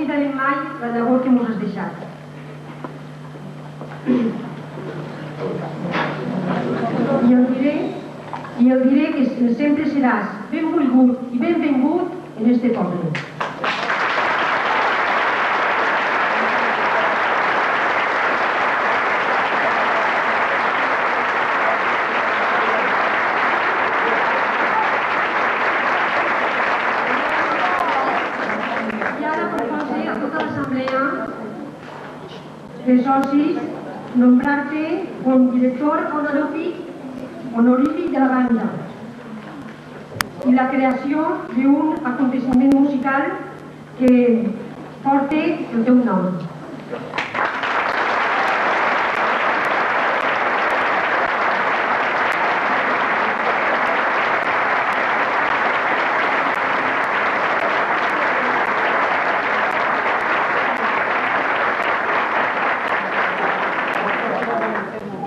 oblidarem mai la llavor que ens has deixat. I el diré que sempre seràs benvolgut i benvingut en este poble. I ara propose a tota l'assemblea de socis nombrar-te com director honorífic de la banda i la creació d'un aconteixement musical que porti el teu nom.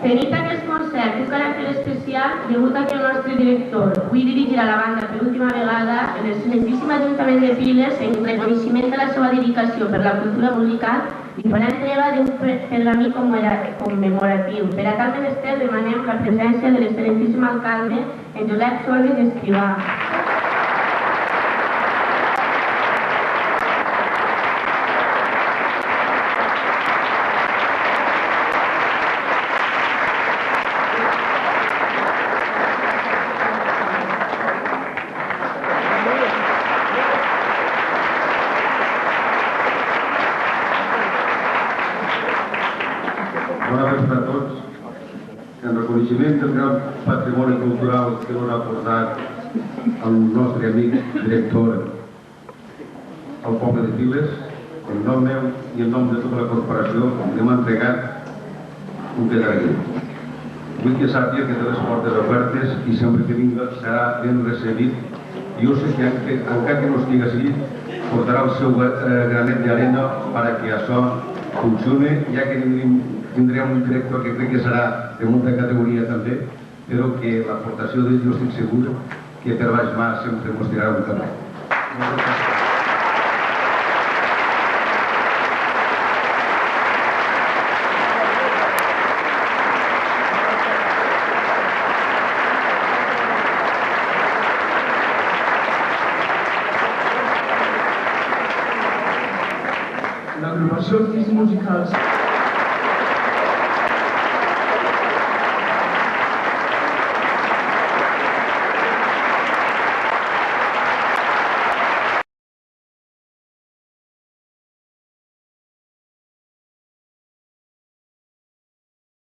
Tenint aquest concert un caràcter especial degut a que el nostre director avui dirigirà la banda per última vegada en l'excel·lentíssim Ajuntament de Piles, en reconeixement de la seva dedicació per la cultura musical, li farà entrega d'un pergamí commemoratiu. Per a tal menester demanem la presència de l'excel·lentíssim alcalde, en Josep Solves Escrivà. Bona vesprada a tots. En reconeixement del gran patrimoni cultural que ens ha portat el nostre amic director al poble de Piles, en nom meu i en nom de tota la corporació, li hem entregat un pedregui. Vull que sàpiga que té les portes obertes i sempre que vinga serà ben recebit. Jo sé que encara que no estigui així, portarà el seu granet d'arena perquè això funcione, ja que tindrem un director que crec que serà de molta categoria també, però que l'aportació d'ell jo estic segur que per baix mà sempre ens tirarà un camí. L'agrupació Artistes Musicals